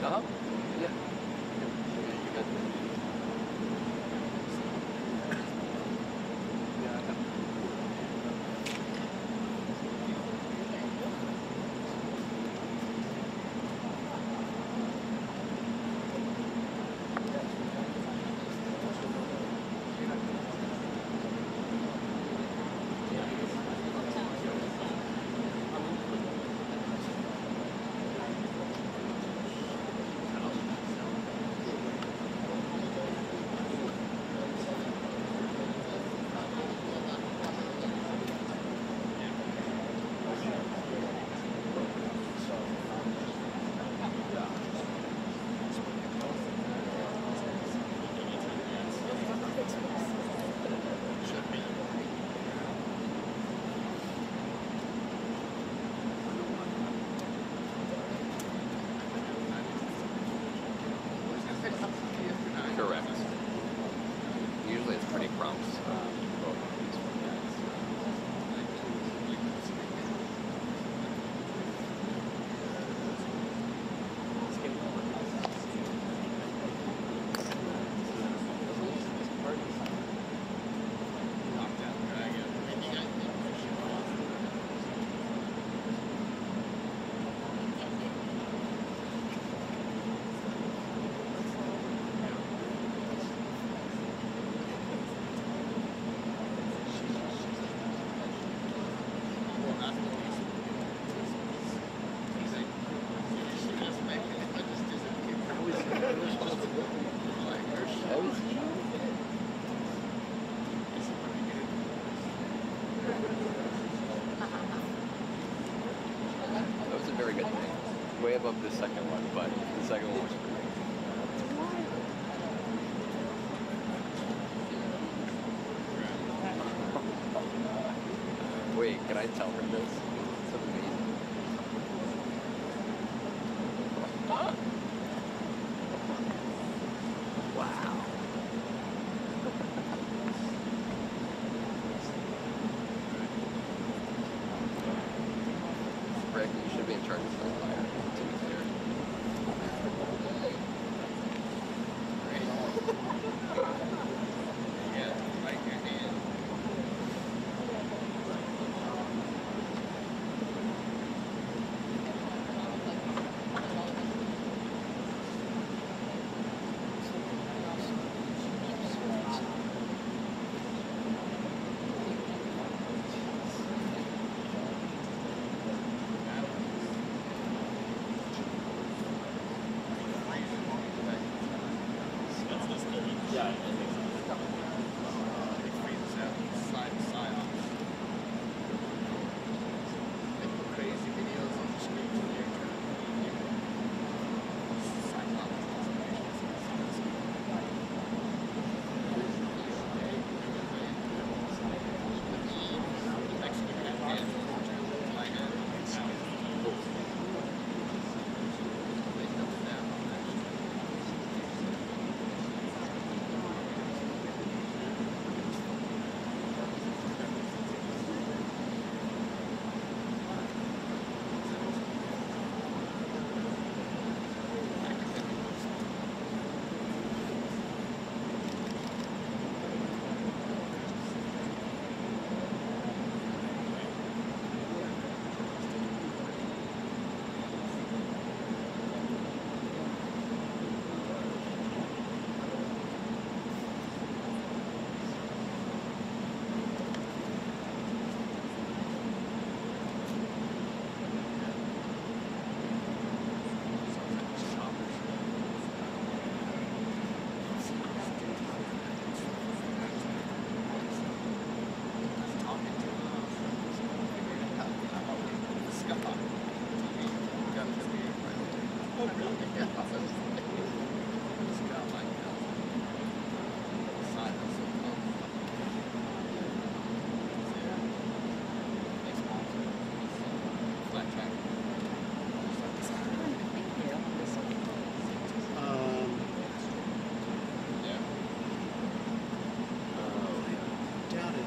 Uh-huh. Yeah. Correct. Usually it's pretty prompt. That was a very good thing. Way above the second one, but the second one was great. Wait, can I tell her this? It's amazing. Wow. Rick, you should be in charge of the fire, to be clear. Yeah, like your hand. Yeah, I think so. It freezes out side to side. They put crazy videos on the screen when you're trying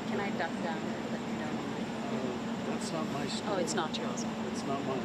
Can I duck down there? But you don't. That's not my stool. Oh, it's not yours. It's not mine.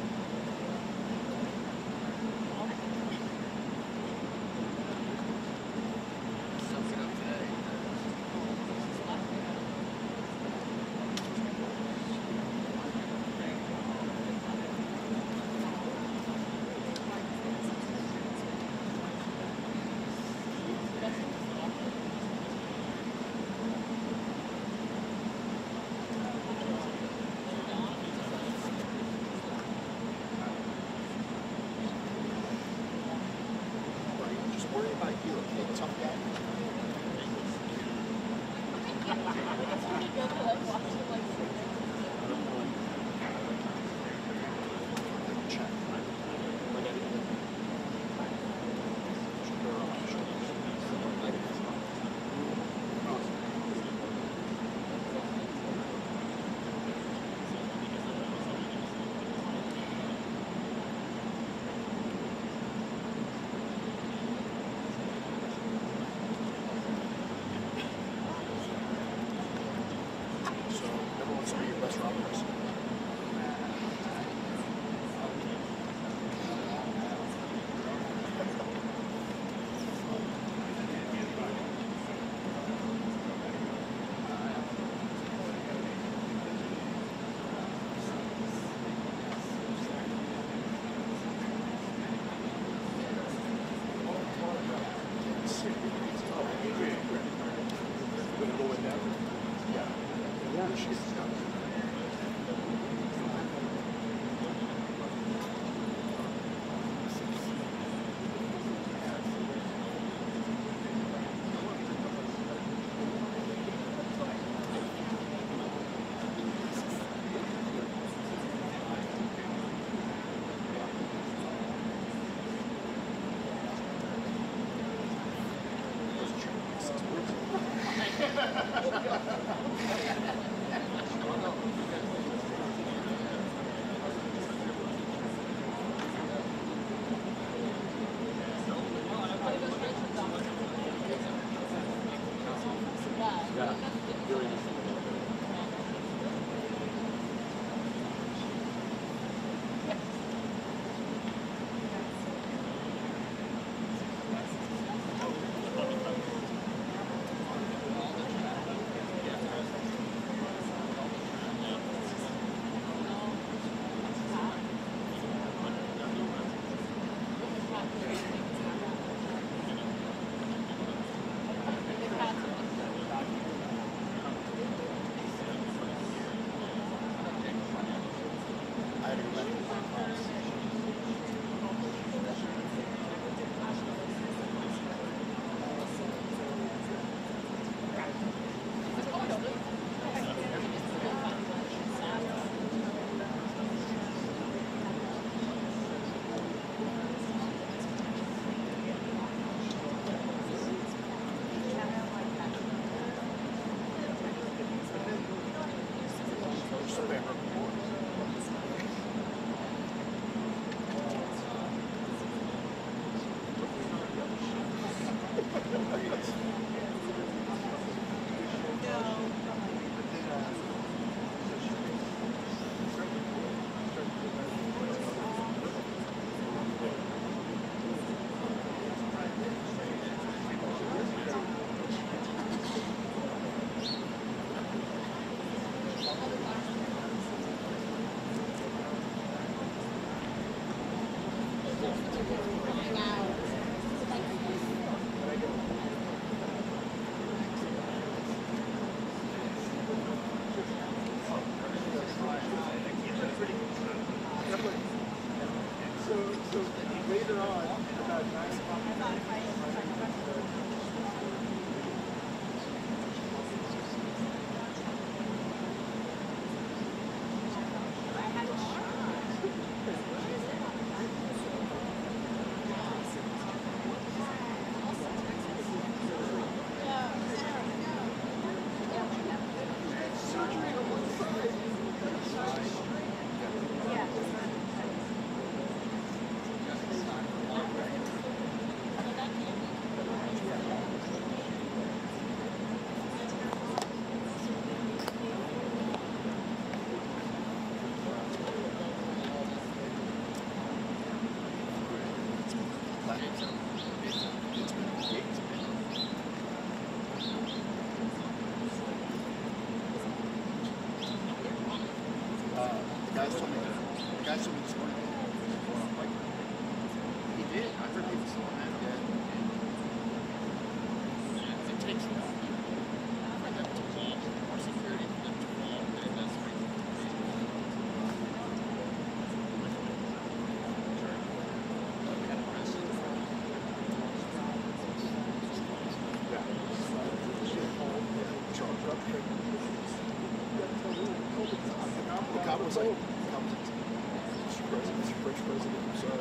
was like, Mr. President, Mr. French President, I'm sorry.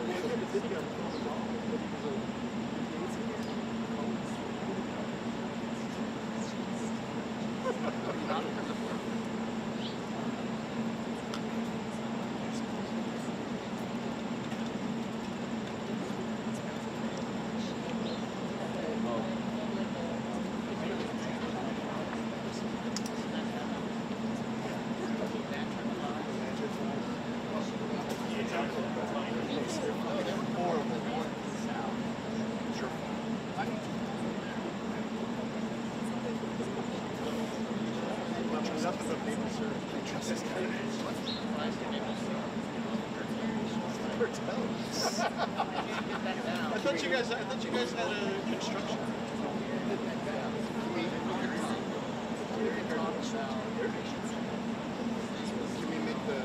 I thought you guys had a construction. Can we make the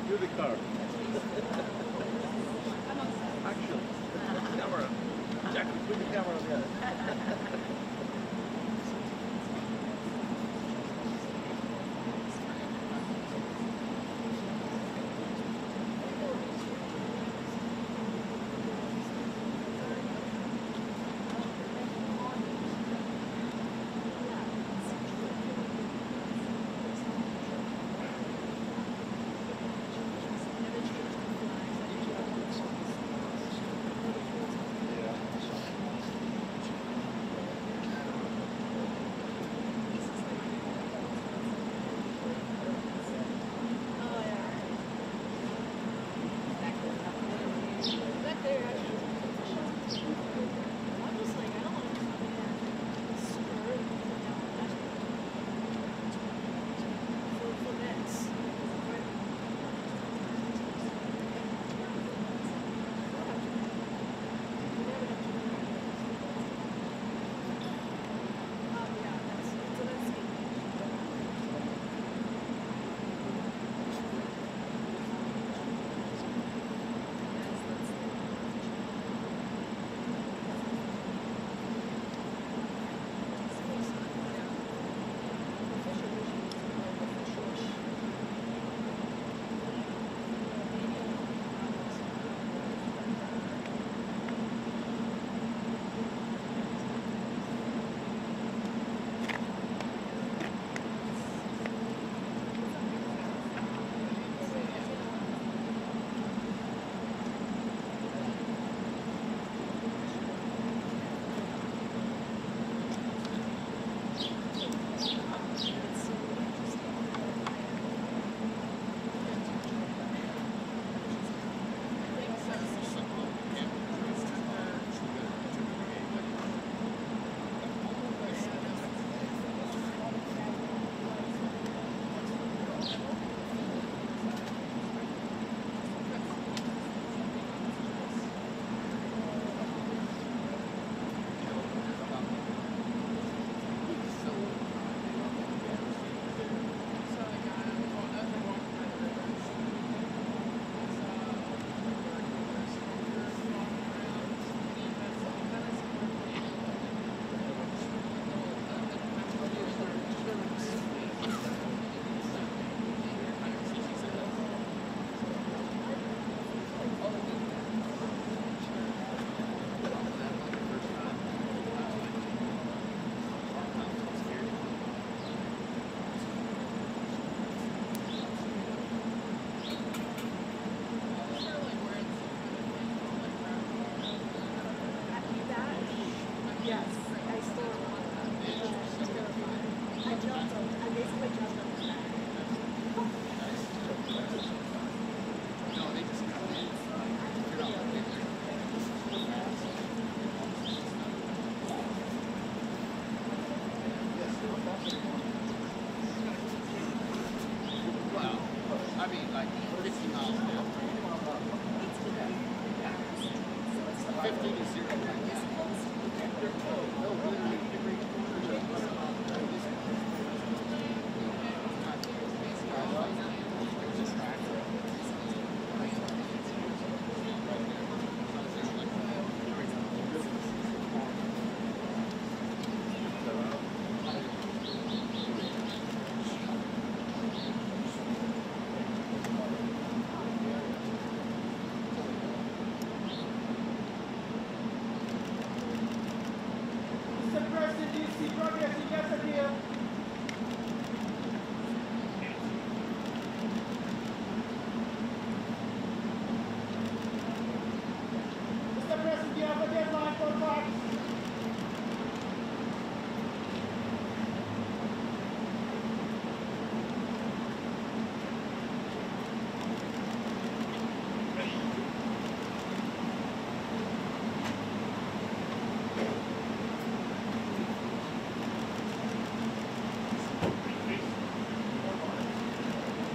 Do the car. Actually, camera. Jack, put the camera on the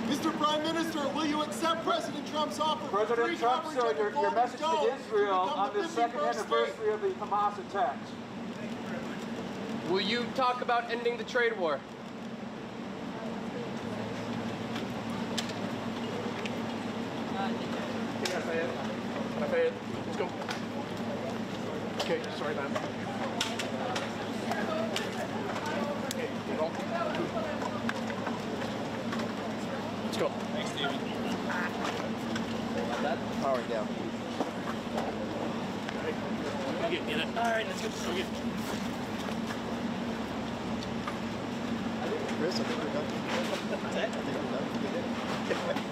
Mr. Prime Minister, will you accept President Trump's offer for free President Trump, coverage sir, of the your Golden message Dome to Israel on become the the second 51st anniversary state? of the Hamas attacks. Will you talk about ending the trade war? Let's go. Okay, sorry, man. Okay, roll. Let's go. Thanks, Steven. Power down. Get it. All right, let's go. Chris, I think we're done. I think we're done.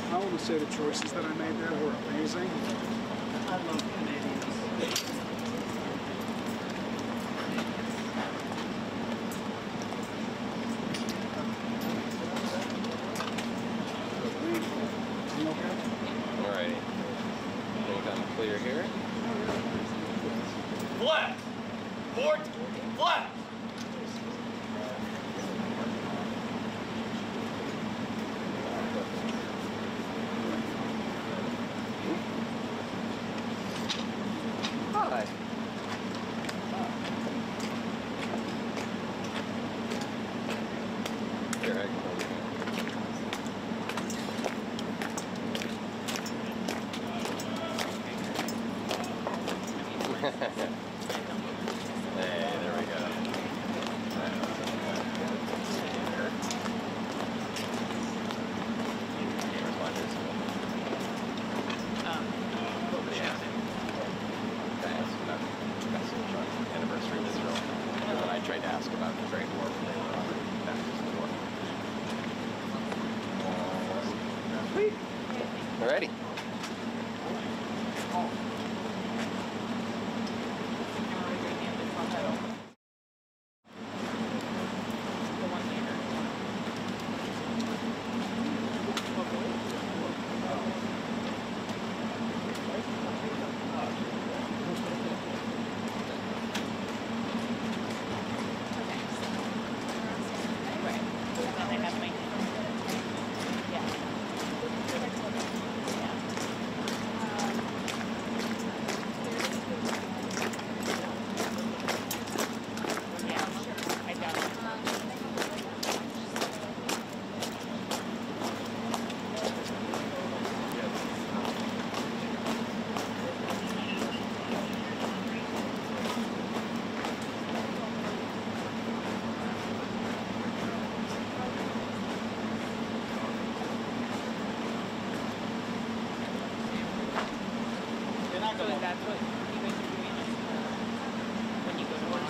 I want to say the choices that I made there were amazing. I love Canadians. Alrighty. Think I'm clear here. Left! Port! Left! Hi. Here, I can hold it. Hey, there we go. Anniversary of Israel. And then I tried to ask about the trade war. Sweet. Alrighty. So that's what you guys are doing when you go to work.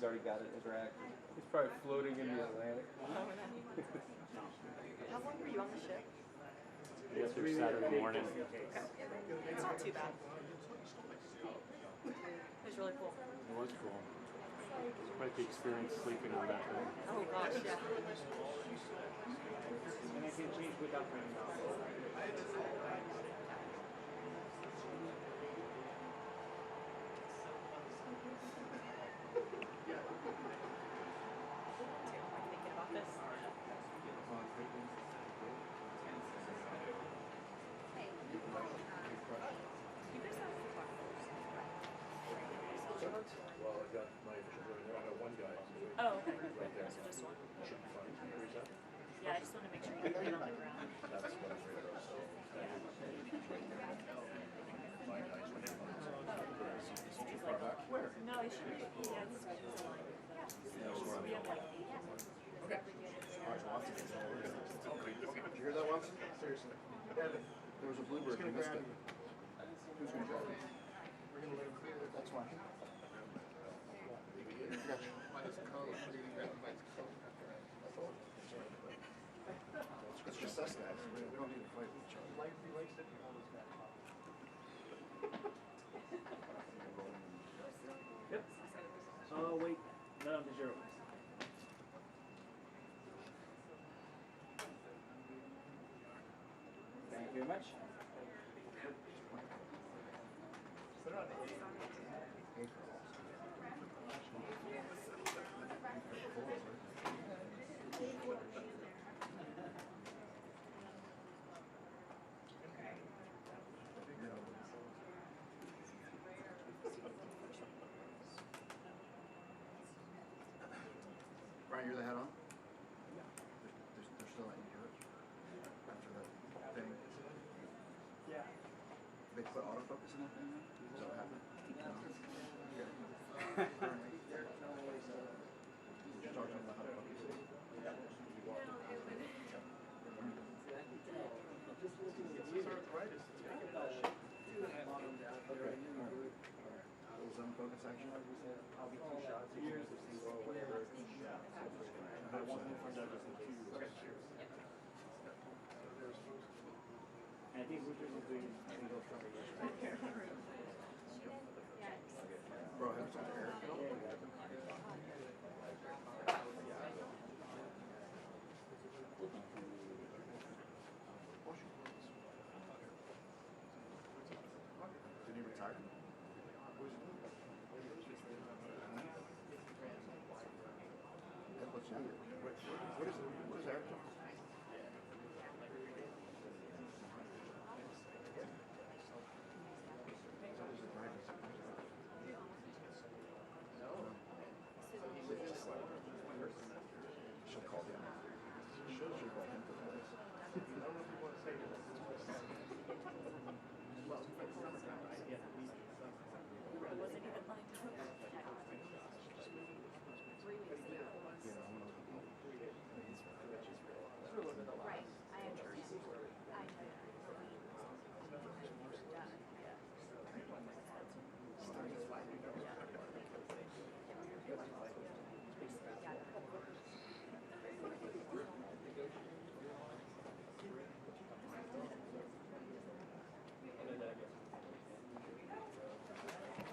he's already got it interactive. He's probably floating in the Atlantic. How long were you on the ship? Yesterday, Saturday morning. It's not too bad. It was really cool. It was cool. Quite the experience sleeping on that thing. Oh gosh, yeah. And I can change without bringing it. Thinking about this. Well, I got my official rating there. I got one guy. Oh, okay. Right there. So just one. Should be fine. Where's that? Yeah, I just want to make sure you get it on the ground. That's what I'm afraid of. So, right there. My guy's right there. Too far back? Where? No, it should be. Yeah, it's aligned. So we have like 8. Okay. All right, Watson. Did you hear that, Watson? Seriously. There was a bluebird. You missed it. Who's going to grab it? We're going to let him clear it. That's fine. Gotcha. It's just us guys. We don't need to fight with each other. Yep. Oh, wait. No, to 0. Thank you very much. Brian, you're the head on? They're still letting you do it after that thing. Yeah. They put autofocus in that thing now? Is that what happened? No. Okay. Did you talk to them about how to focus it? Zone focus action? I'll be 2 shots. Here's the single, whatever. I want one for Douglas and 2. Okay. And I think Lucas is doing single from the Bro, I have to air. Did he retire? What is it? What is Eric doing? She'll call him. She'll call him for this. It wasn't even like 3 weeks ago. Right. I understand. I know.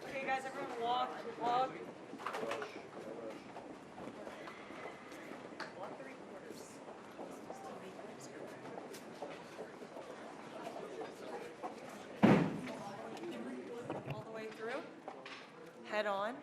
Okay, guys, everyone walk. Walk 3/4. All the way through. Head on.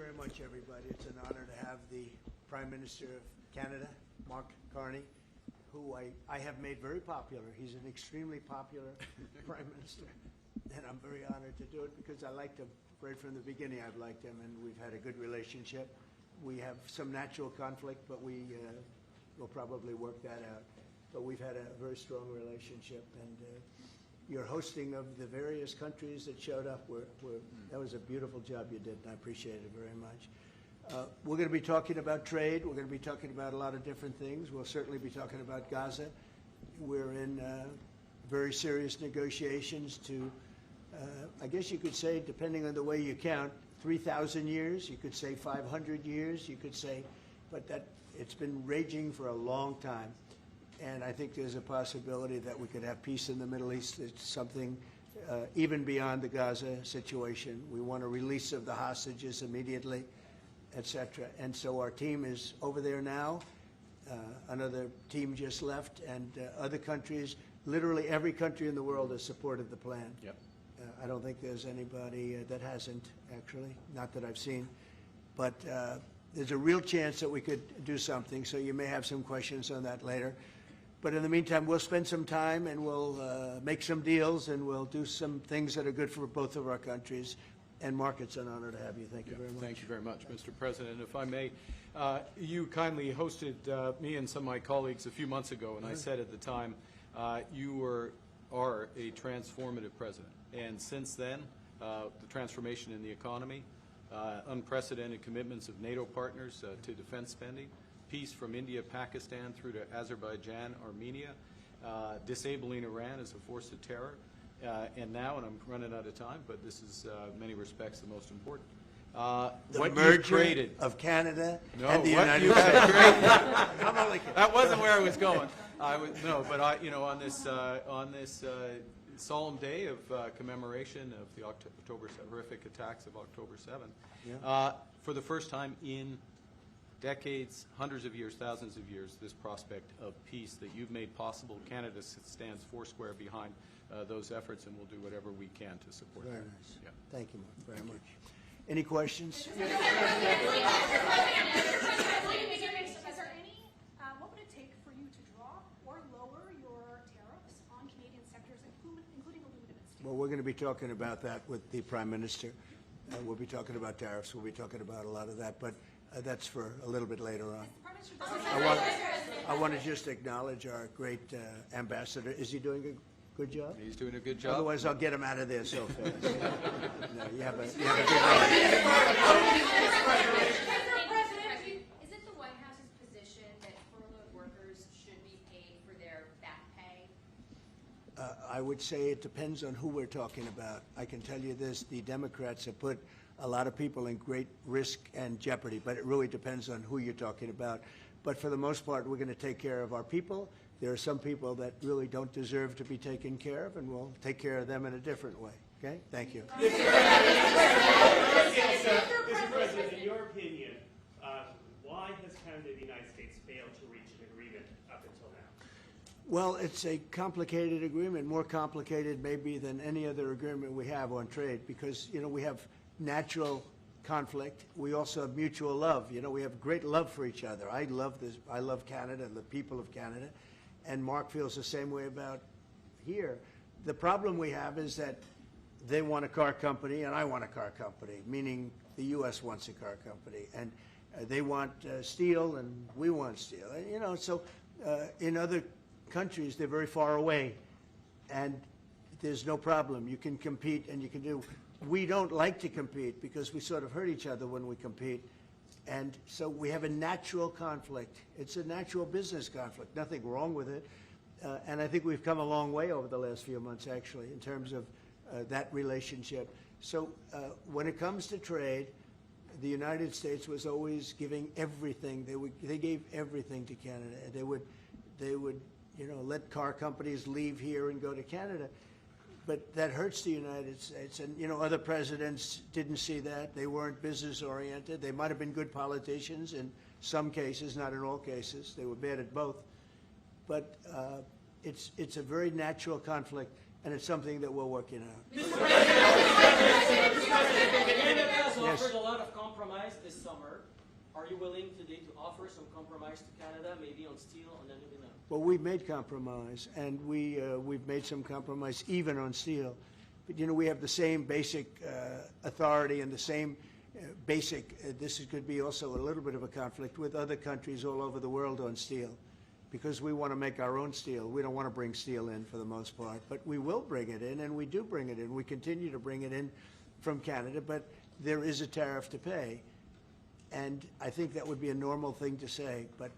very much, everybody. It's an honor to have the Prime Minister of Canada, Mark Carney, who I have made very popular. He's an extremely popular Prime Minister, and I'm very honored to do it because I liked him. Right from the beginning, I've liked him, and we've had a good relationship. We have some natural conflict, but we will probably work that out. But we've had a very strong relationship, and your hosting of the various countries that showed up, that was a beautiful job you did, and I appreciate it very much. We're going to be talking about trade. We're going to be talking about a lot of different things. We'll certainly be talking about Gaza. We're in very serious negotiations to, I guess you could say, depending on the way you count, 3,000 years. You could say 500 years. You could say, but that it's been raging for a long time. And I think there's a possibility that we could have peace in the Middle East. It's something even beyond the Gaza situation. We want a release of the hostages immediately, etc. And so our team is over there now. Another team just left, and other countries, literally every country in the world has supported the plan. Yep. I don't think there's anybody that hasn't, actually, not that I've seen. But there's a real chance that we could do something, so you may have some questions on that later. But in the meantime, we'll spend some time and we'll make some deals and we'll do some things that are good for both of our countries. And Mark, it's an honor to have you. Thank you very much. Thank you very much, Mr. President. If I may, you kindly hosted me and some of my colleagues a few months ago, and I said at the time, you are a transformative president. And since then, the transformation in the economy, unprecedented commitments of NATO partners to defense spending, peace from India, Pakistan through to Azerbaijan, Armenia, disabling Iran as a force of terror, and now, and I'm running out of time, but this is in many respects the most important. The what merger you created of Canada no, and the what United you States. have created. I'm only kidding. That wasn't where I was going. On this solemn day of commemoration of the horrific attacks of October 7th, for the first time in decades, hundreds of years, thousands of years, this prospect of peace that you've made possible. Canada stands foursquare behind those efforts, and we'll do whatever we can to support Very them. nice. Yeah. Thank you, Mark, very much. Any questions? What would it take for you to drop or lower your tariffs on Canadian sectors, including aluminum and steel? Well, we're going to be talking about that with the Prime Minister. We'll be talking about tariffs. We'll be talking about a lot of that, but that's for a little bit later on. I want to just acknowledge our great ambassador. Is he doing a good job? He's doing a good job. Otherwise, I'll get him out of there so fast. No, you have a good Is it the White House's position that furloughed workers should be paid for their back pay? I would say it depends on who we're talking about. I can tell you this, the Democrats have put a lot of people in great risk and jeopardy, but it really depends on who you're talking about. But for the most part, we're going to take care of our people. There are some people that really don't deserve to be taken care of, and we'll take care of them in a different way. Okay? Thank you. Mr. President, in your opinion, why has Canada and the United States failed to reach an agreement up until now? Well, it's a complicated agreement, more complicated maybe than any other agreement we have on trade, because, you know, we have natural conflict. We also have mutual love. You know, we have great love for each other. I love this. I love Canada and the people of Canada. And Mark feels the same way about here. The problem we have is that they want a car company and I want a car company, meaning the U.S. wants a car company. And they want steel and we want steel. And, you know, so in other countries, they're very far away. And there's no problem. You can compete and you can do. We don't like to compete because we sort of hurt each other when we compete. And so we have a natural conflict. It's a natural business conflict. Nothing wrong with it. And I think we've come a long way over the last few months, actually, in terms of that relationship. So when it comes to trade, the United States was always giving everything. They gave everything to Canada. They would, you know, let car companies leave here and go to Canada. But that hurts the United States. And, you know, other presidents didn't see that. They weren't business-oriented. They might have been good politicians in some cases, not in all cases. They were bad at both. But it's a very natural conflict. and it's something that we're working out. Canada has Yes. offered a lot of compromise this summer. Are you willing today to offer some compromise to Canada, maybe on steel, on anything else? Well, we've made compromise, and we've made some compromise even on steel. But, you know, we have the same basic authority and the same basic, this could be also a little bit of a conflict with other countries all over the world on steel, because we want to make our own steel. We don't want to bring steel in for the most part, but we will bring it in, and we do bring it in. We continue to bring it in from Canada, but there is a tariff to pay. And I think that would be a normal thing to say, but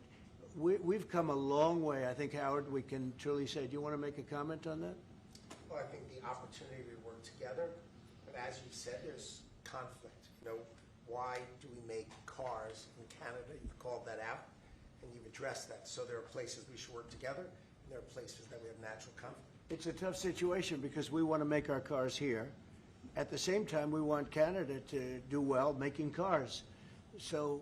we've come a long way. I think, Howard, we can truly say, do you want to make a comment on that? Well, I think the opportunity to work together, but as you said, there's conflict. You know, why do we make cars in Canada? You've called that out, and you've addressed that. So there are places we should work together, and there are places that we have natural conflict. It's a tough situation because we want to make our cars here. At the same time, we want Canada to do well making cars. So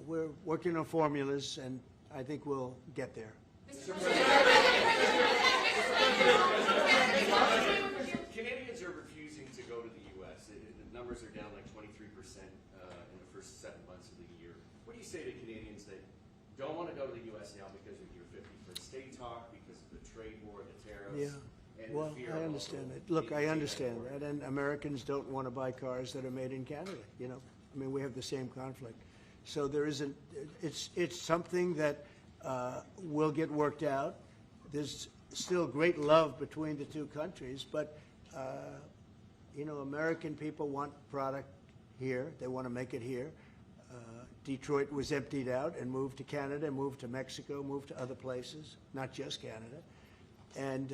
we're working on formulas, and I think we'll get there. Canadians are refusing to go to the U.S. The numbers are down like 23% in the first 7 months of the year. What do you say to Canadians that don't want to go to the U.S. now because of your 51st state talk, because of the trade war, the tariffs? Yeah. And Well, the fear I of understand also it. Look, I being understand taken that, and Americans don't want to buy cars that are made in Canada, you know? I mean, we have the same conflict. So there isn't, it's something that will get worked out. There's still great love between the two countries, but, you know, American people want product here. They want to make it here. Detroit was emptied out and moved to Canada, moved to Mexico, moved to other places, not just Canada. And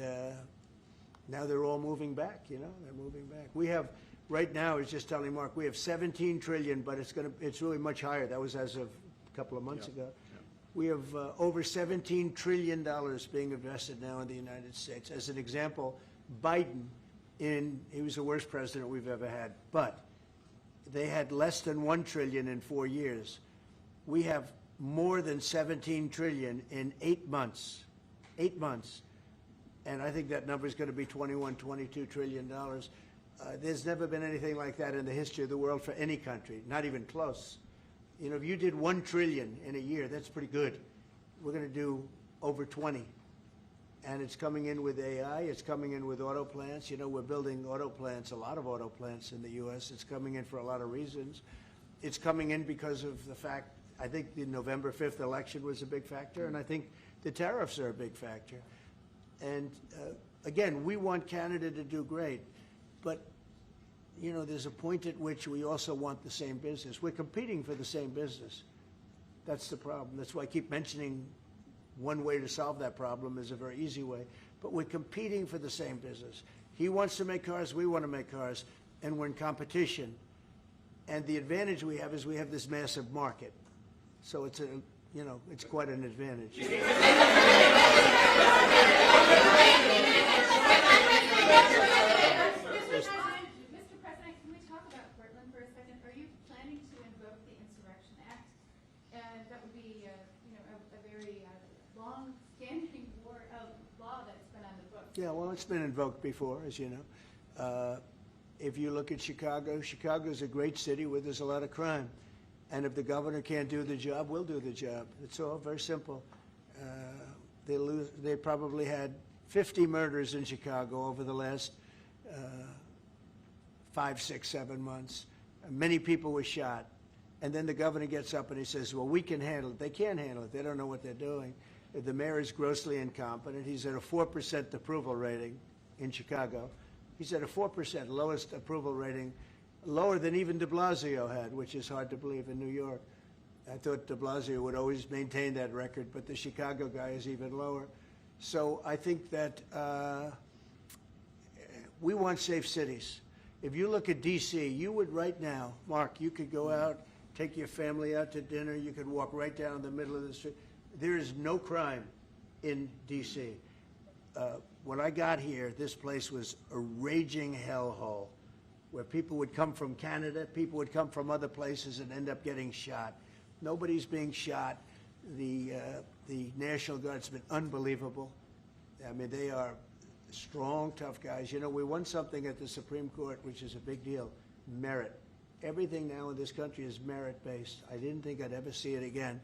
now they're all moving back, you know, they're moving back. We have, right now, I was just telling Mark, we have 17 trillion, but it's really much higher. That was as of a couple of months ago. We have over $17 trillion being invested now in the United States. As an example, Biden, he was the worst president we've ever had, but they had less than $1 trillion in 4 years. We have more than 17 trillion in 8 months. 8 months. And I think that number is going to be $21, $22 trillion. There's never been anything like that in the history of the world for any country, not even close. You know, if you did 1 trillion in a year, that's pretty good. We're going to do over 20. And it's coming in with AI, it's coming in with auto plants. You know, we're building auto plants, a lot of auto plants in the U.S. It's coming in for a lot of reasons. It's coming in because of the fact, I think the November 5th election was a big factor, and I think the tariffs are a big factor. And again, we want Canada to do great, but you know, there's a point at which we also want the same business. We're competing for the same business. That's the problem. That's why I keep mentioning one way to solve that problem is a very easy way. But we're competing for the same business. He wants to make cars, we want to make cars, and we're in competition. And the advantage we have is we have this massive market. So it's it's quite an advantage. Mr. President, can we talk about Portland for a second? Are you planning to invoke the Insurrection Act? And that would be, a very long-standing law that's been on the books. Yeah, well, it's been invoked before, as you know. If you look at Chicago, Chicago's a great city where there's a lot of crime. And if the governor can't do the job, we'll do the job. It's all very simple. They probably had 50 murders in Chicago over the last 5, 6, 7 months. Many people were shot. And then the governor gets up and he says, well, we can handle it. They can't handle it. They don't know what they're doing. The mayor is grossly incompetent. He's at a 4% approval rating in Chicago. He's at a 4%, lowest approval rating, lower than even de Blasio had, which is hard to believe in New York. I thought de Blasio would always maintain that record, but the Chicago guy is even lower. So I think that we want safe cities. If you look at D.C., you would right now, Mark, you could go out, take your family out to dinner, you could walk right down the middle of the street. There is no crime in D.C. When I got here, this place was a raging hellhole where people would come from Canada, people would come from other places and end up getting shot. Nobody's being shot. The National Guard's been unbelievable. I mean, they are strong, tough guys. You know, we won something at the Supreme Court, which is a big deal, merit. Everything now in this country is merit-based. I didn't think I'd ever see it again.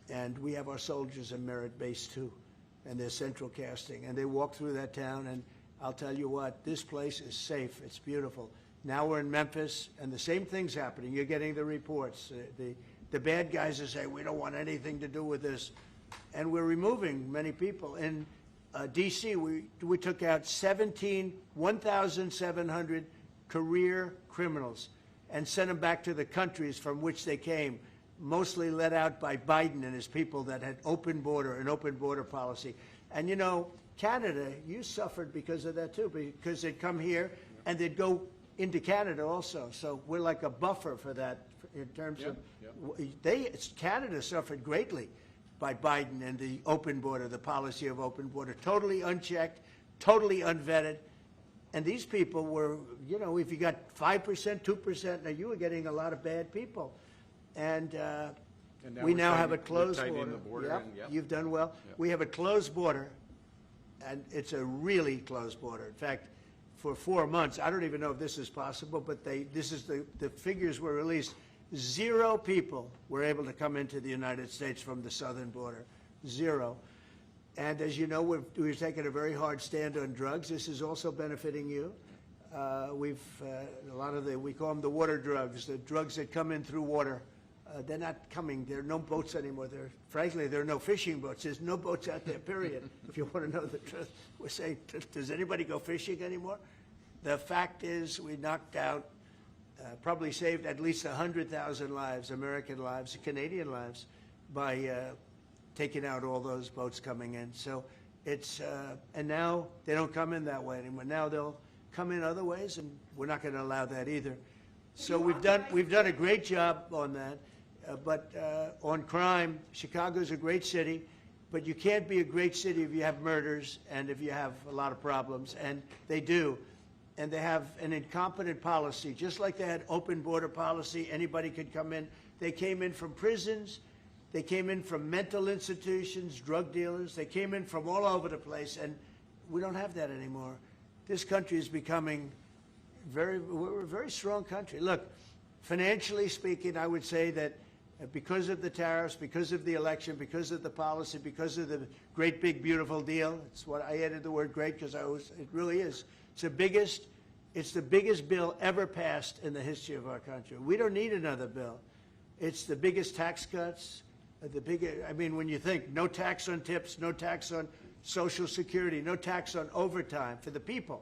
And we have our soldiers are merit-based too, and they're central casting. And they walk through that town, and I'll tell you what, this place is safe. It's beautiful. Now we're in Memphis, and the same thing's happening. You're getting the reports. The bad guys are saying, we don't want anything to do with this. And we're removing many people. In D.C., we took out 1,700 career criminals and sent them back to the countries from which they came, mostly led out by Biden and his people that had an open border policy. And, you know, Canada, you suffered because of that, too, because they'd come here and they'd go into Canada also. So we're like a buffer for that in terms of Canada suffered greatly by Biden and the open border, the policy of open border, totally unchecked, totally unvetted. And these people were, you know, if you got 5%, 2%, now you were getting a lot of bad people. And we now have a closed border. Yep. You've done well. Yep. We have a closed border, and it's a really closed border. In fact, for 4 months, I don't even know if this is possible, but the figures were released. 0 people were able to come into the United States from the southern border. 0. And as you know, we've taken a very hard stand on drugs. This is also benefiting you. A lot of we call them the water drugs, the drugs that come in through water. They're not coming. There are no boats anymore. Frankly, there are no fishing boats. There's no boats out there, period. If you want to know the truth, we're saying, does anybody go fishing anymore? The fact is we knocked out, probably saved at least 100,000 lives, American lives, Canadian lives, by taking out all those boats coming in. So it's, and now they don't come in that way anymore. Now they'll come in other ways, and we're not going to allow that either. So we've done a great job on that. But on crime, Chicago's a great city, but you can't be a great city if you have murders and if you have a lot of problems, and they do. And they have an incompetent policy, just like they had open border policy, anybody could come in. They came in from prisons, they came in from mental institutions, drug dealers, they came in from all over the place, and we don't have that anymore. This country is becoming we're a very strong country. Look, financially speaking, I would say that because of the tariffs, because of the election, because of the policy, because of the great big beautiful deal, it's what I added the word great because it really is. It's the biggest bill ever passed in the history of our country. We don't need another bill. It's the biggest tax cuts, I mean, when you think no tax on tips, no tax on Social Security, no tax on overtime for the people.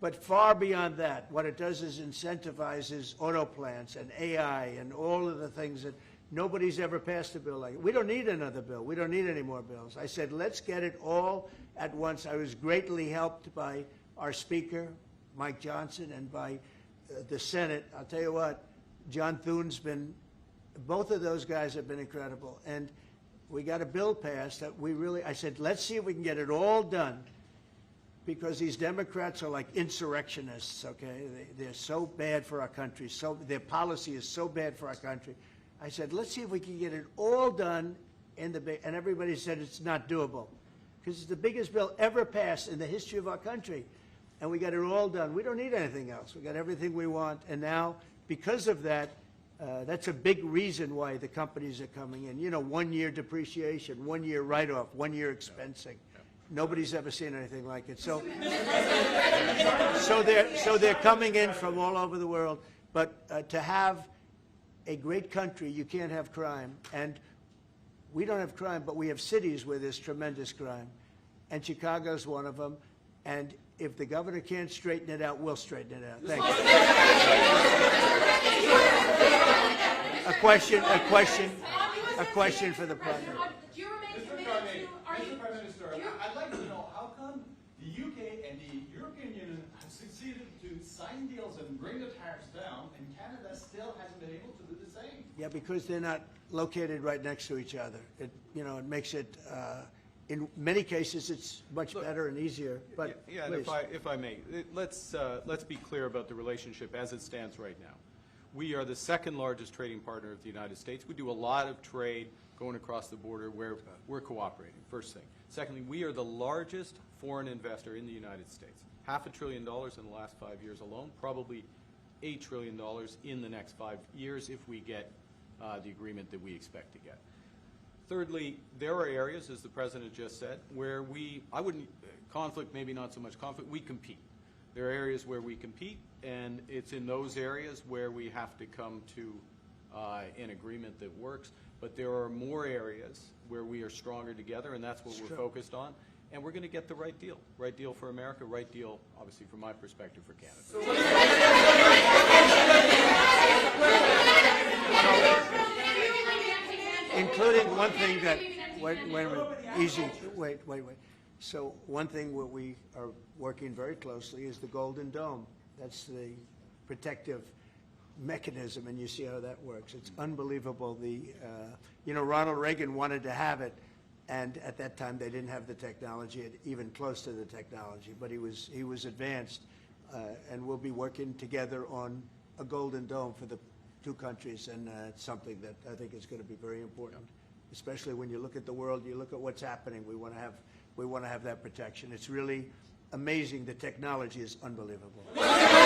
But far beyond that, what it does is incentivizes auto plants and AI and all of the things that nobody's ever passed a bill like it. We don't need another bill. We don't need any more bills. I said, let's get it all at once. I was greatly helped by our Speaker, Mike Johnson, and by the Senate. I'll tell you what, John Thune's been, both of those guys have been incredible. And we got a bill passed that I said, let's see if we can get it all done, because these Democrats are like insurrectionists, okay? They're so bad for our country. Their policy is so bad for our country. I said, let's see if we can get it all done and everybody said it's not doable, because it's the biggest bill ever passed in the history of our country. And we got it all done. We don't need anything else. We got everything we want. And now, because of that, that's a big reason why the companies are coming in. You know, 1 year depreciation, 1 year write-off, 1 year expensing. Nobody's ever seen anything like it. So they're coming in from all over the world. But to have a great country, you can't have crime. And we don't have crime, but we have cities where there's tremendous crime. And Chicago's one of them. And if the governor can't straighten it out, we'll straighten it out. Thank you. A question for the president. Mr. Prime Minister, I'd like to know how come the UK and the European Union have succeeded to sign deals and bring the tariffs down, and Canada still hasn't been able to do the same? Yeah, because they're not located right next to each other. It makes it, in many cases, it's much better and easier. But yeah, and if I may, let's be clear about the relationship as it stands right now. We are the second largest trading partner of the United States. We do a lot of trade going across the border where we're cooperating, first thing. Secondly, we are the largest foreign investor in the United States. $500 billion in the last 5 years alone, probably $8 trillion in the next 5 years if we get the agreement that we expect to get. Thirdly, there are areas, as the President just said, where conflict, maybe not so much conflict, we compete. There are areas where we compete, and it's in those areas where we have to come to an agreement that works. But there are more areas where we are stronger together, and that's what we're focused on. And we're going to get the right deal. Right deal for America, right deal, obviously, from my perspective, for Canada. Including one thing that, wait a minute, easy, wait. So one thing where we are working very closely is the Golden Dome. That's the protective mechanism, and you see how that works. It's unbelievable. Ronald Reagan wanted to have it, and at that time they didn't have the technology, even close to the technology, but he was advanced, and we'll be working together on a Golden Dome for the two countries, and it's something that I think is going to be very important, especially when you look at the world, you look at what's happening. We want to have that protection. It's really amazing. The technology is unbelievable. Mr. President,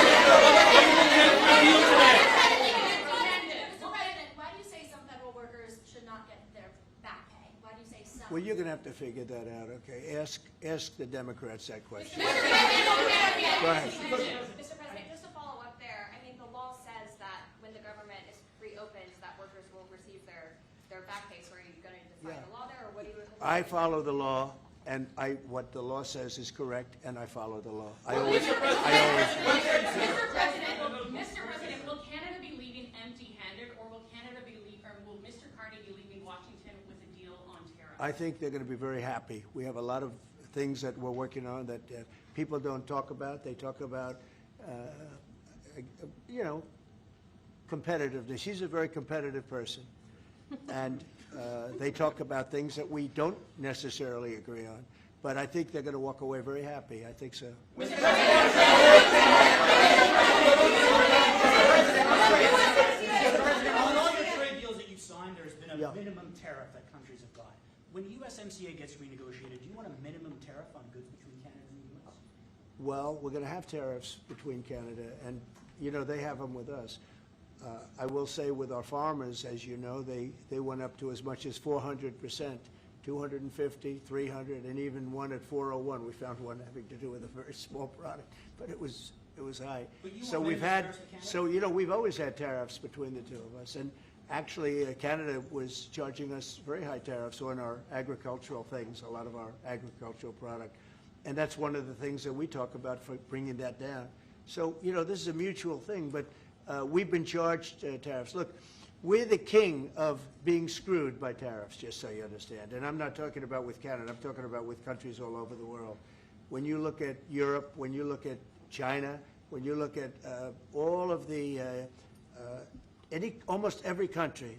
why do you say some federal workers should not get their back pay? Why do you say some? Well, you're going to have to figure that out, okay? Ask the Democrats that question. Mr. President, Go ahead. Mr. President, just to follow up there, I mean, the law says that when the government is reopened, that workers will receive their back pay. So are you going to define the law there, or what do you? I follow the law, and what the law says is correct, and I follow the law. Mr. President, will Canada be leaving empty-handed, or will will Mr. Carney be leaving Washington with a deal on tariffs? I think they're going to be very happy. We have a lot of things that we're working on that people don't talk about. They talk about, competitiveness. He's a very competitive person. And they talk about things that we don't necessarily agree on. But I think they're going to walk away very happy. I think so. Mr. President, on all your trade deals that you've signed, there's been a minimum tariff that countries have got. When USMCA gets renegotiated, do you want a minimum tariff on goods between Canada and the U.S.? Well, we're going to have tariffs between Canada, and, they have them with us. I will say with our farmers, as you know, they went up to as much as 400%, 250, 300, and even one at 401. We found one having to do with a very small product, but it was high. So we've always had tariffs between the two of us, and actually Canada was charging us very high tariffs on our agricultural things, a lot of our agricultural product, and that's one of the things that we talk about for bringing that down. So this is a mutual thing, but. We've been charged tariffs. Look, we're the king of being screwed by tariffs, just so you understand. And I'm not talking about with Canada. I'm talking about with countries all over the world. When you look at Europe, when you look at China, when you look at all of the, almost every country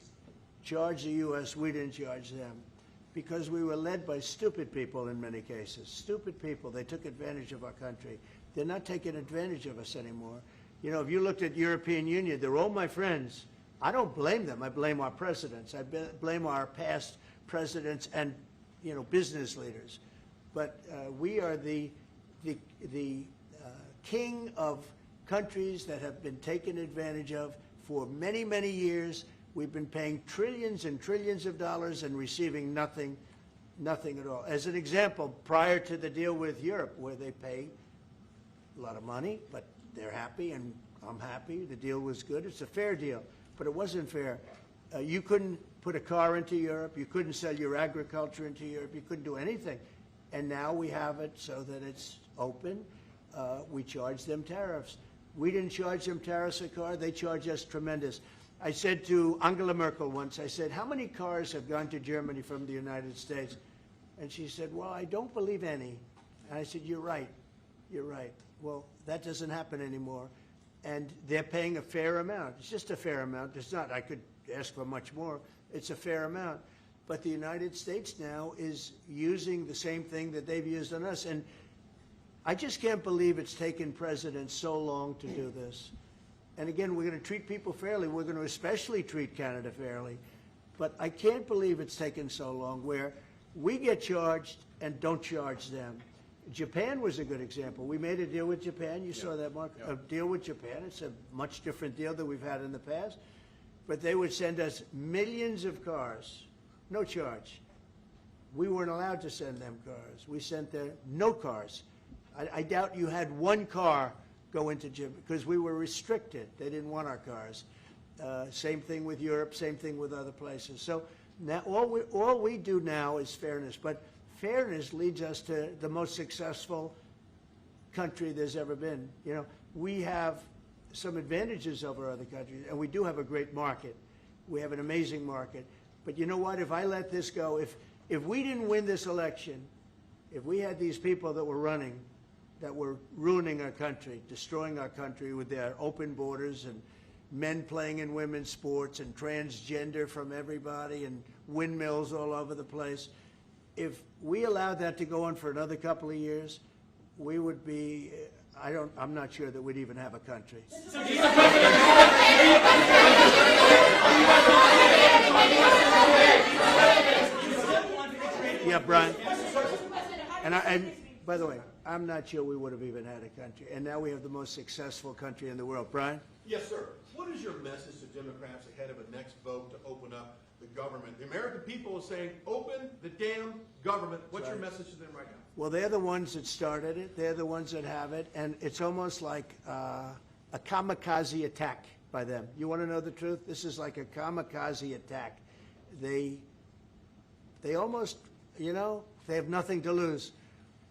charged the U.S., we didn't charge them. Because we were led by stupid people in many cases. Stupid people. They took advantage of our country. They're not taking advantage of us anymore. If you looked at European Union, they're all my friends. I don't blame them. I blame our presidents. I blame our past presidents and, business leaders. But we are the king of countries that have been taken advantage of for many, many years. We've been paying trillions and trillions of dollars and receiving nothing at all. As an example, prior to the deal with Europe, where they pay a lot of money, but they're happy, and I'm happy. The deal was good. It's a fair deal, but it wasn't fair. You couldn't put a car into Europe. You couldn't sell your agriculture into Europe. You couldn't do anything. And now we have it so that it's open. We charge them tariffs. We didn't charge them tariffs a car. They charge us tremendous. I said to Angela Merkel once, I said, how many cars have gone to Germany from the United States? And she said, well, I don't believe any. And I said, you're right. You're right. Well, that doesn't happen anymore, and they're paying a fair amount. It's just a fair amount. It's not, I could ask for much more. It's a fair amount. But the United States now is using the same thing that they've used on us, and I just can't believe it's taken presidents so long to do this. And again, we're going to treat people fairly. We're going to especially treat Canada fairly. But I can't believe it's taken so long where we get charged and don't charge them. Japan was a good example. We made a deal with Japan. You saw that, Mark? A deal with Japan. It's a much different deal than we've had in the past. But they would send us millions of cars, no charge. We weren't allowed to send them cars. We sent them no cars. I doubt you had one car go into Japan because we were restricted. They didn't want our cars. Same thing with Europe, same thing with other places. So now all we do now is fairness. But fairness leads us to the most successful country there's ever been. You know, we have some advantages over other countries, and we do have a great market. We have an amazing market. But you know what? If I let this go, if we didn't win this election, if we had these people that were running, that were ruining our country, destroying our country with their open borders and men playing in women's sports and transgender from everybody and windmills all over the place, if we allowed that to go on for another couple of years, we would be, I'm not sure that we'd even have a country. Yeah, Brian. And by the way, I'm not sure we would have even had a country. And now we have the most successful country in the world. Brian? Yes, sir. What is your message to Democrats ahead of a next vote to open up the government? The American people are saying, open the damn government. What's your message to them right now? Well, they're the ones that started it. They're the ones that have it. And it's almost like a kamikaze attack by them. You want to know the truth? This is like a kamikaze attack. They almost, you know, they have nothing to lose.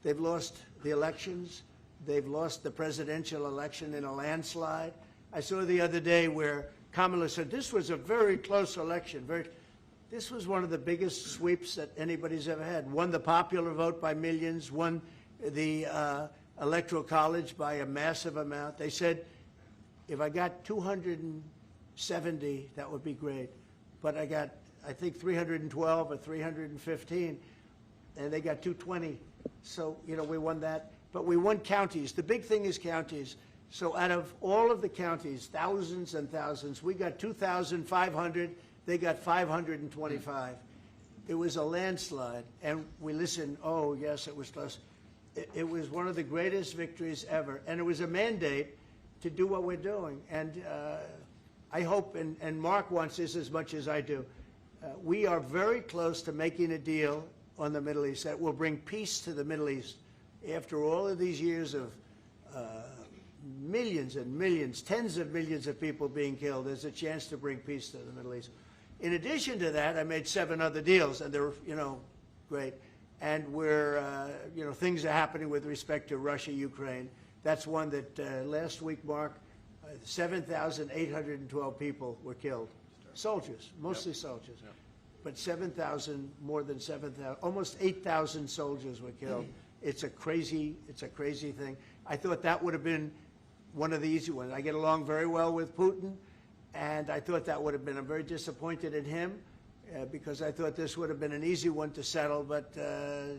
They've lost the elections. They've lost the presidential election in a landslide. I saw the other day where Kamala said this was a very close election. This was one of the biggest sweeps that anybody's ever had. Won the popular vote by millions, won the Electoral College by a massive amount. They said, if I got 270, that would be great. But I got, I think, 312 or 315, and they got 220. So, you know, we won that. But we won counties. The big thing is counties. So out of all of the counties, thousands and thousands, we got 2,500. They got 525. It was a landslide. And we listened, oh, yes, it was close. It was one of the greatest victories ever. And it was a mandate to do what we're doing. And I hope, and Mark wants this as much as I do, we are very close to making a deal on the Middle East that will bring peace to the Middle East. After all of these years of millions and millions, tens of millions of people being killed, there's a chance to bring peace to the Middle East. In addition to that, I made 7 other deals, and they're, you know, great. And we're, you know, things are happening with respect to Russia, Ukraine. That's one that last week, Mark, 7,812 people were killed. Soldiers, mostly soldiers. Yep. But 7,000, more than 7,000, almost 8,000 soldiers were killed. It's a crazy thing. I thought that would have been one of the easy ones. I get along very well with Putin, and I thought that would have been, I'm very disappointed in him because I thought this would have been an easy one to settle, but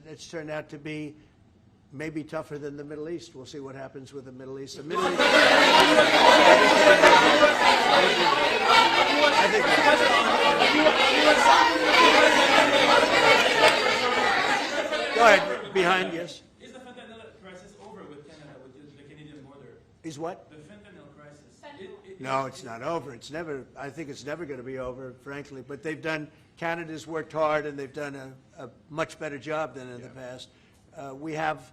it's turned out to be maybe tougher than the Middle East. We'll see what happens with the Middle East. The Middle East. I think go ahead, behind, yes. Is the fentanyl crisis over with Canada, with the Canadian border? Is what? The fentanyl crisis. No, it's not over. It's never, I think it's never going to be over, frankly. But they've done, Canada's worked hard, and they've done a much better job than in the past. We have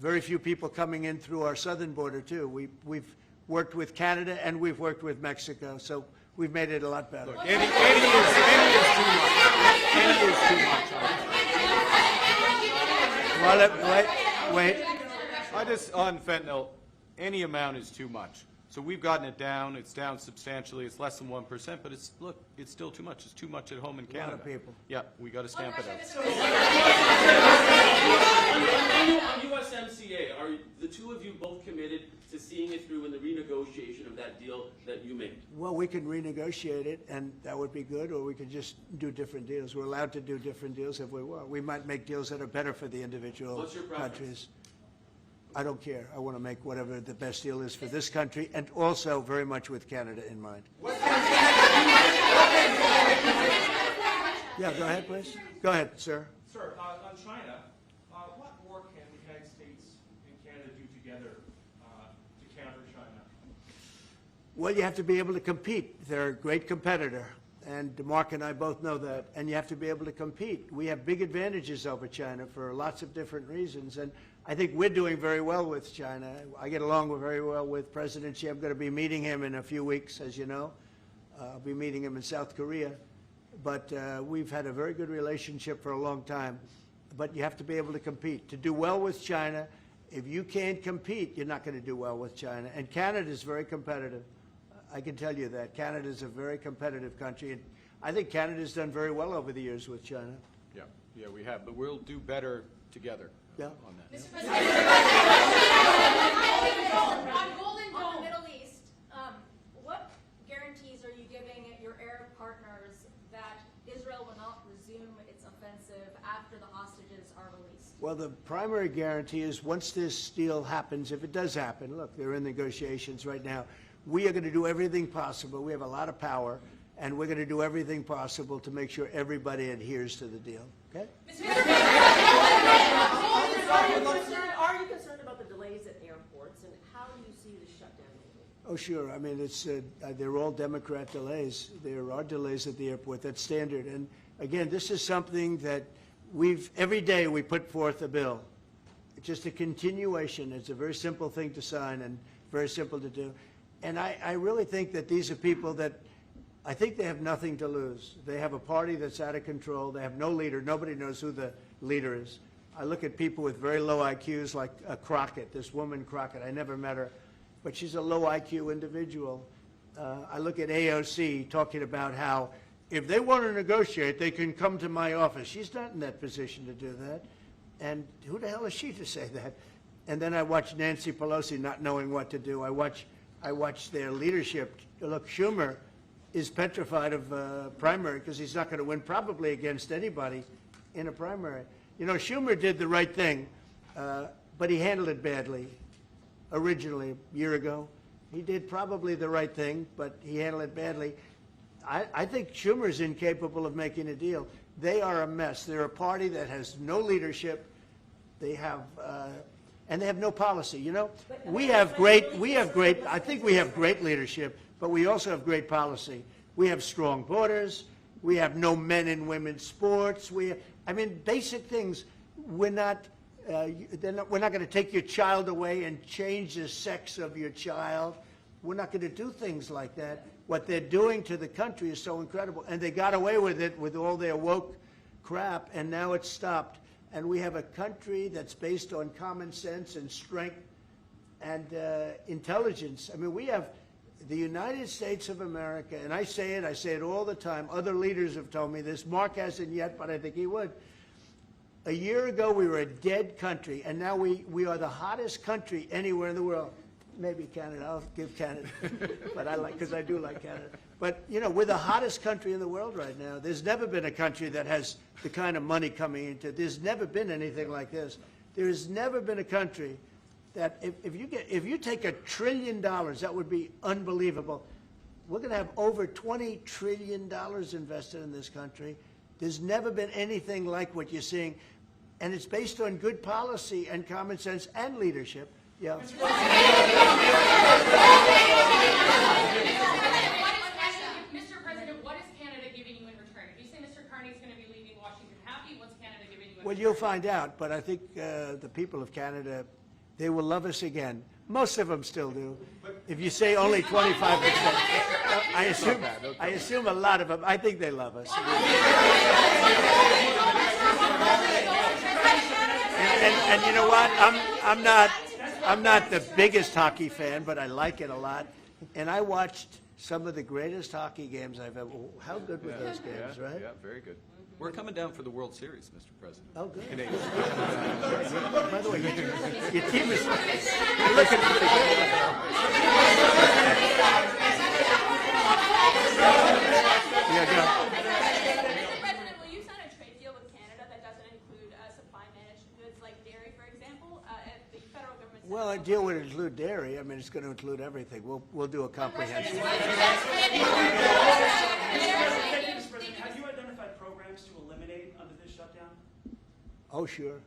very few people coming in through our southern border, too. We've worked with Canada, and we've worked with Mexico, so we've made it a lot better. Look, any is too much. Any is too much. Well, wait. I just, on fentanyl, any amount is too much. So we've gotten it down. It's down substantially. It's less than 1%, but it's, look, it's still too much. It's too much at home in Canada. A lot of people. Yeah, we got to stamp it out. On USMCA, are the two of you both committed to seeing it through in the renegotiation of that deal that you made? Well, we can renegotiate it, and that would be good, or we could just do different deals. We're allowed to do different deals if we want. We might make deals that are better for the individual What's your preference? countries. I don't care. I want to make whatever the best deal is for this country, and also very much with Canada in mind. Yeah, go ahead, please. Go ahead, sir. Sir, on China, what more can the United States and Canada do together to counter China? Well, you have to be able to compete. They're a great competitor, and Mark and I both know that, and you have to be able to compete. We have big advantages over China for lots of different reasons, and I think we're doing very well with China. I get along very well with President Xi. I'm going to be meeting him in a few weeks, as you know. I'll be meeting him in South Korea. But we've had a very good relationship for a long time. But you have to be able to compete. To do well with China, if you can't compete, you're not going to do well with China. And Canada is very competitive. I can tell you that. Canada is a very competitive country. And I think Canada's done very well over the years with China. Yeah, we have. But we'll do better together on that. Mr. President, on Golden Dome, Middle East, what guarantees are you giving your Arab partners that Israel will not resume its offensive after the hostages are released? Well, the primary guarantee is once this deal happens, if it does happen, look, they're in negotiations right now, we are going to do everything possible. We have a lot of power, and we're going to do everything possible to make sure everybody adheres to the deal. Okay? Are you concerned about the delays at airports, and how do you see the shutdown moving? Oh, sure. I mean, they're all Democrat delays. There are delays at the airport. That's standard. And again, this is something that every day we put forth a bill. It's just a continuation. It's a very simple thing to sign and very simple to do. And I really think that these are people that I think they have nothing to lose. They have a party that's out of control. They have no leader. Nobody knows who the leader is. I look at people with very low IQs like Crockett, this woman Crockett. I never met her, but she's a low IQ individual. I look at AOC talking about how if they want to negotiate, they can come to my office. She's not in that position to do that. And who the hell is she to say that? And then I watch Nancy Pelosi not knowing what to do. I watch their leadership. Look, Schumer is petrified of primary because he's not going to win probably against anybody in a primary. You know, Schumer did the right thing, but he handled it badly originally a year ago. He did probably the right thing, but he handled it badly. I think Schumer's incapable of making a deal. They are a mess. They're a party that has no leadership. They have, and they have no policy. You know, I think we have great leadership, but we also have great policy. We have strong borders. We have no men and women's sports. I mean, basic things. We're not going to take your child away and change the sex of your child. We're not going to do things like that. What they're doing to the country is so incredible. And they got away with it with all their woke crap, and now it's stopped. And we have a country that's based on common sense and strength and intelligence. I mean, we have the United States of America, and I say it all the time. Other leaders have told me this. Mark hasn't yet, but I think he would. A year ago, we were a dead country, and now we are the hottest country anywhere in the world. Maybe Canada. I'll give Canada, but because I do like Canada. But you know, we're the hottest country in the world right now. There's never been a country that has the kind of money coming into it. There's never been anything like this. There has never been a country that if you take $1 trillion, that would be unbelievable. We're going to have over $20 trillion invested in this country. There's never been anything like what you're seeing, and it's based on good policy and common sense and leadership. Yeah. Mr. President, what is Canada giving you in return? If you say Mr. Carney is going to be leaving Washington happy, what's Canada giving you in return? Well, you'll find out, but I think the people of Canada, they will love us again. Most of them still do. If you say only 25%, I assume a lot of them, I think they love us. And you know what? I'm not the biggest hockey fan, but I like it a lot. And I watched some of the greatest hockey games I've ever. How good were those games, right? Yeah, very good. We're coming down for the World Series, Mr. President. Oh, good. By the way, your team is looking pretty good. Yeah, go. Mr. President, will you sign a trade deal with Canada that doesn't include supply managed goods like dairy, for example? The federal government Well, a deal would include dairy. I mean, it's going to include everything. We'll do a comprehensive. Mr. President, have you identified programs to eliminate under this shutdown? Oh, sure.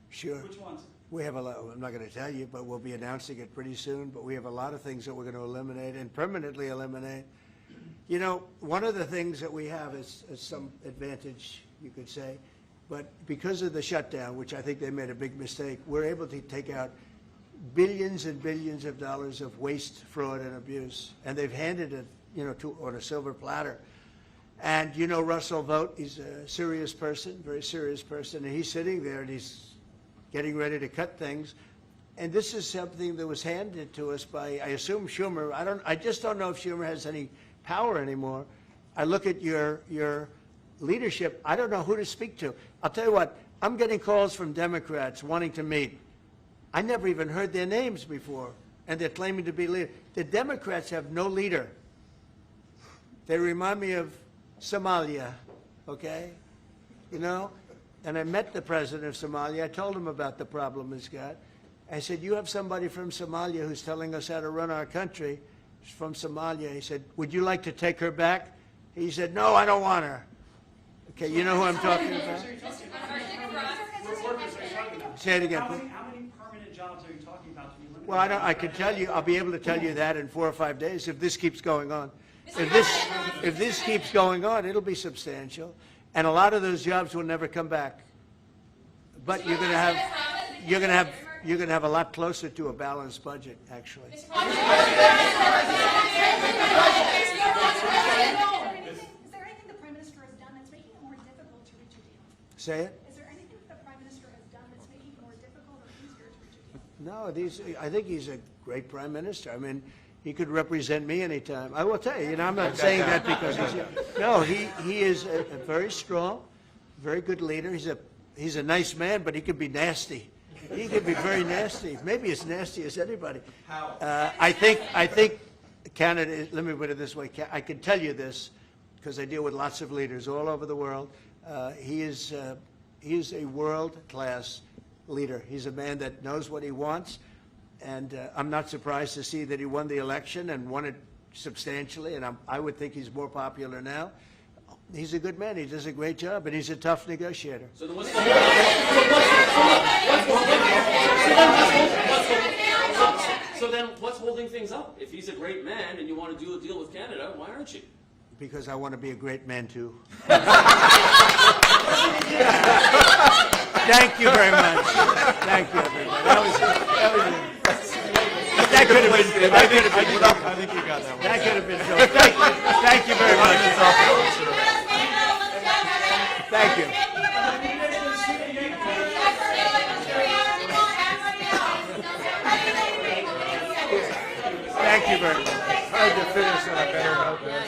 Which ones? We have a lot, I'm not going to tell you, but we'll be announcing it pretty soon. But we have a lot of things that we're going to eliminate and permanently eliminate. You know, one of the things that we have is some advantage, you could say. But because of the shutdown, which I think they made a big mistake, we're able to take out billions and billions of dollars of waste, fraud, and abuse. And they've handed it, you know, on a silver platter. And you know Russell Vogt, he's a serious person, very serious person, and he's sitting there and he's getting ready to cut things. And this is something that was handed to us by, I assume, Schumer. I just don't know if Schumer has any power anymore. I look at your leadership, I don't know who to speak to. I'll tell you what, I'm getting calls from Democrats wanting to meet. I never even heard their names before, and they're claiming to be leaders. The Democrats have no leader. They remind me of Somalia, okay? You know? And I met the president of Somalia. I told him about the problem he's got. I said, you have somebody from Somalia who's telling us how to run our country. She's from Somalia. He said, would you like to take her back? He said, no, I don't want her. Okay, you know who I'm talking about? Say it again, please. How many permanent jobs are you talking about to be eliminated? Well, I can tell you, I'll be able to tell you that in 4 or 5 days if this keeps going on. If this keeps going on, it'll be substantial. And a lot of those jobs will never come back. But you're going to have a lot closer to a balanced budget, actually. Is there anything the Prime Minister has done that's making it more difficult to reach a deal? Say it? Is there anything the Prime Minister has done that's making it more difficult or easier to reach a deal? No, I think he's a great prime minister. I mean, he could represent me anytime. I will tell you, I'm not saying that because no, he is a very strong, very good leader. He's a nice man, but he could be nasty. He could be very nasty, maybe as nasty as anybody. How? I think Canada, let me put it this way, I can tell you this because I deal with lots of leaders all over the world. He is a world-class leader. He's a man that knows what he wants, and I'm not surprised to see that he won the election and won it substantially, and I would think he's more popular now. He's a good man. He does a great job, and he's a tough negotiator. So then what's holding things up? If he's a great man and you want to do a deal with Canada, why aren't you? Because I want to be a great man, too. Thank you very much. Thank you, everybody. That could have been. I think you got that one. That could have been. Thank you very much. Thank you. Thank you very much. Hard to finish on a better note there.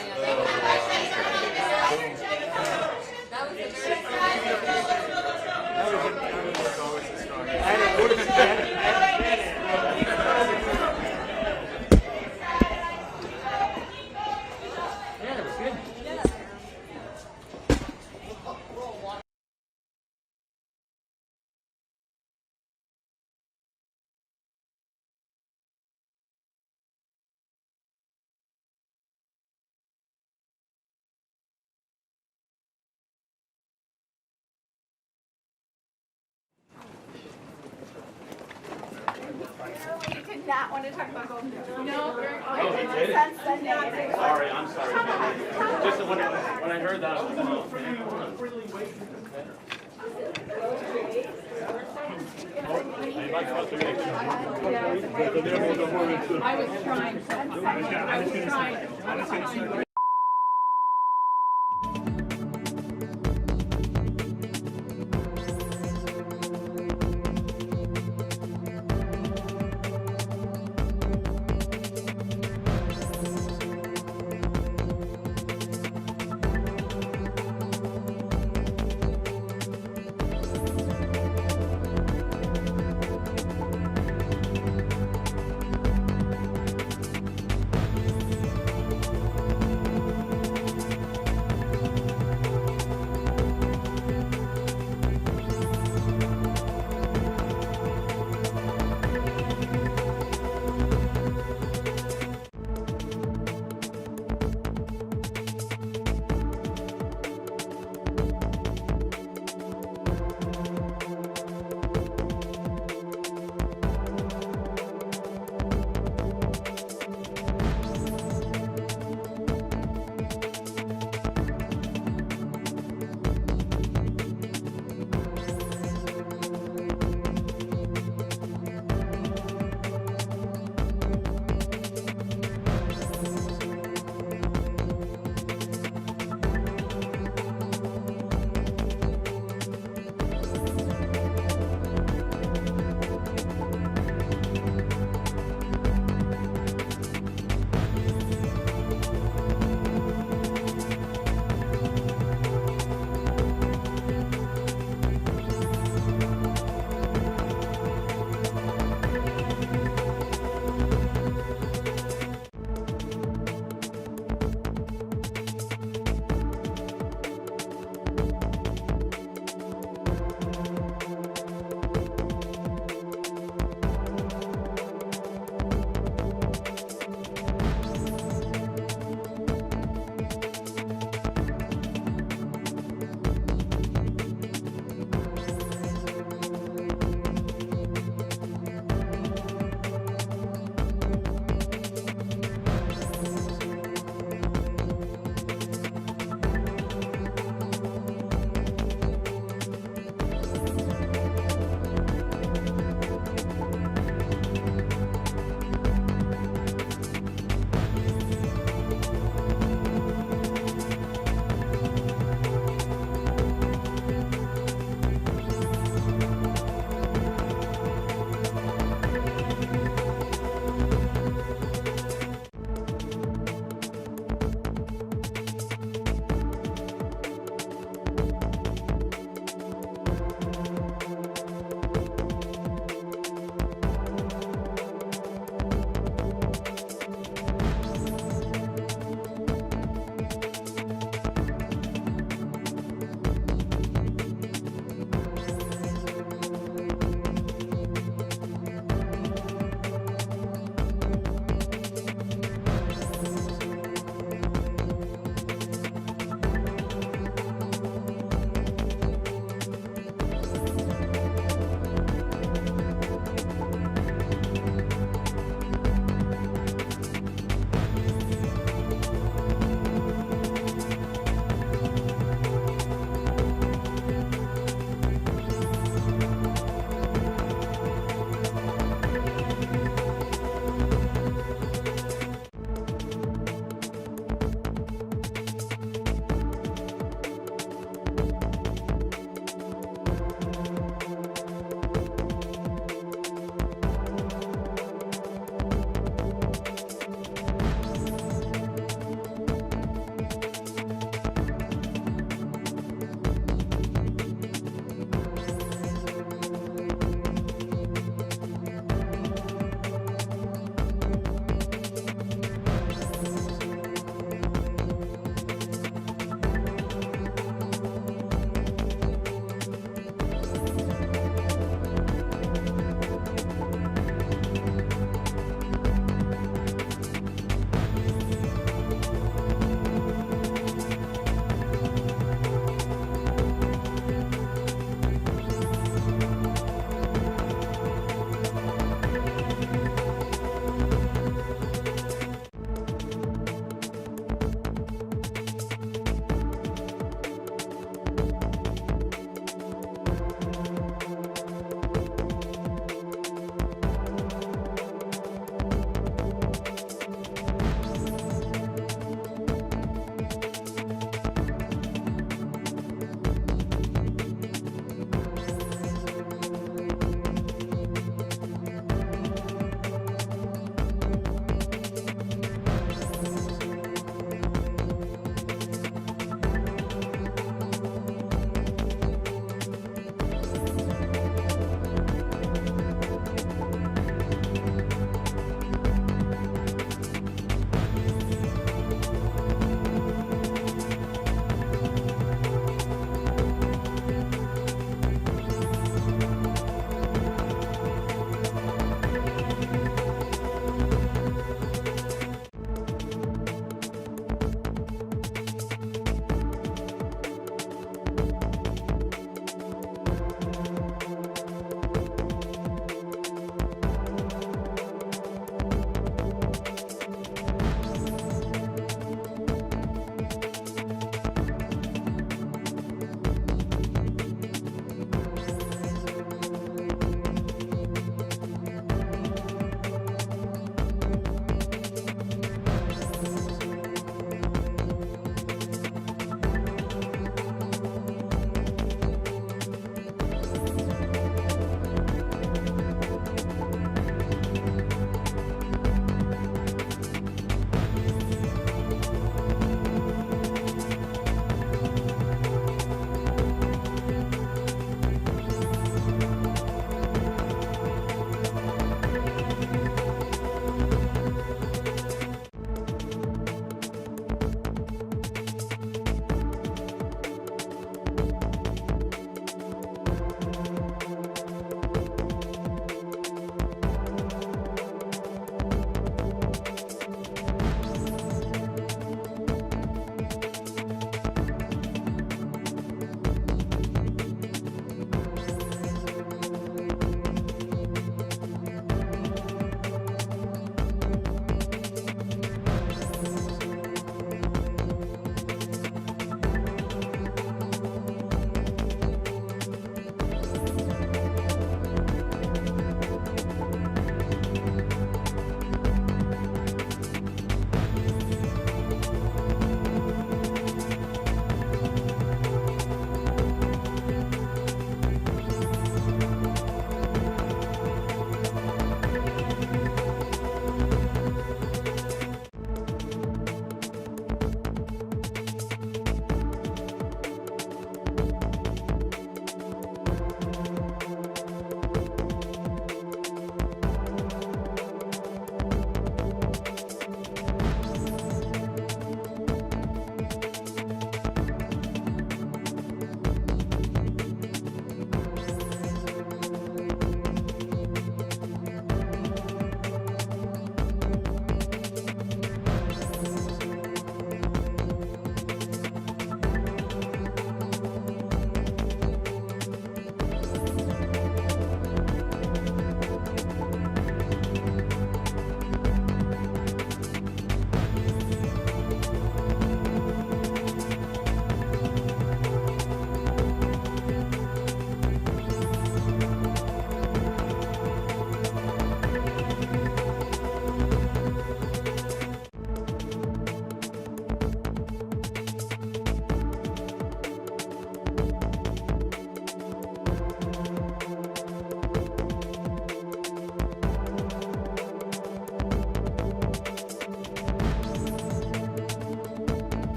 Did not want to talk about gold. No. Oh, he did? Sorry, I'm sorry. Just when I heard that, I was like, oh, man, come on. I was trying.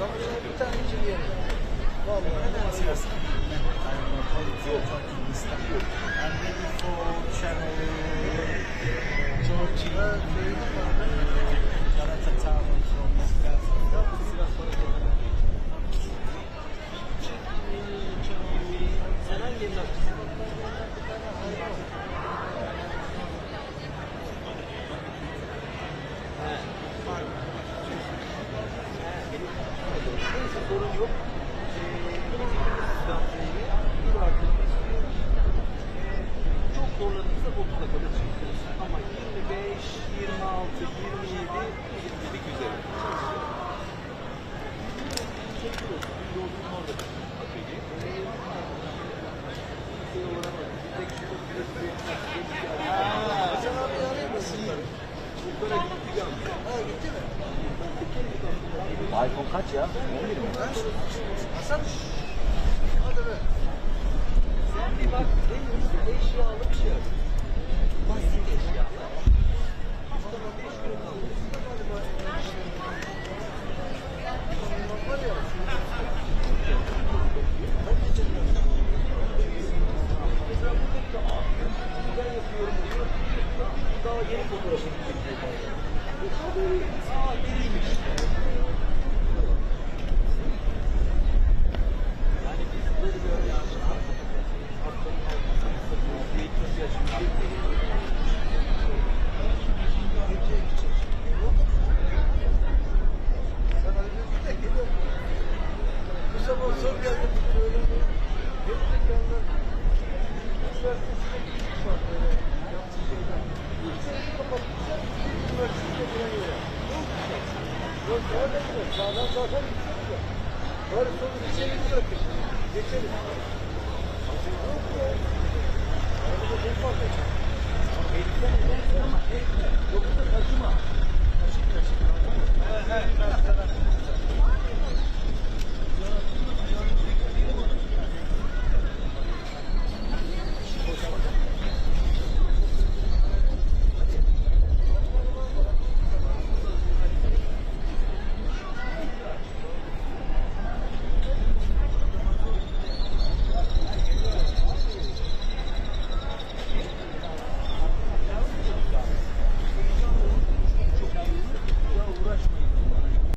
Bir tane için yerim. Vallahi. I'm ready for channel 13. Galata Tower from Sen hangi emlakçısın? Neyse sorun yok. Çok zorladığımızda 30'a kadar çıkıyoruz. Ama 25, 26, 27 bir güzel. Çekiyoruz. Yolun orada. Peki. Hasan abi arayayım mı sizleri? Bunlara gitti geldi. Ha gitti mi? iPhone kaç ya? 11 mi? Hasan. Hadi be. Sen bir bak, en iyisi eşyalı bir şey yap. Basit eşyalar. Haftada 5 gün kalıyor. Var ya. Mesela buradaki de abi, ben yapıyorum diyor. Daha yeni fotoğrafını çekiyor. Aa, deliymiş. Yani biz böyle bir yaşam. Bu sabah zor geldim. Gerizekalılar. Üniversitesine gitmiş var böyle. Yaptığı şeyler. Üniversiteyi kapatmışlar. Üniversiteye buraya göre. Yok güzel. Yok nerede güzel. Sağdan zaten gitseniz de. Bari sonu içeri bırakın. Geçelim. Yok ya. Arabada çok fazla. Eğitimden ileride ama eğitimden. 9'da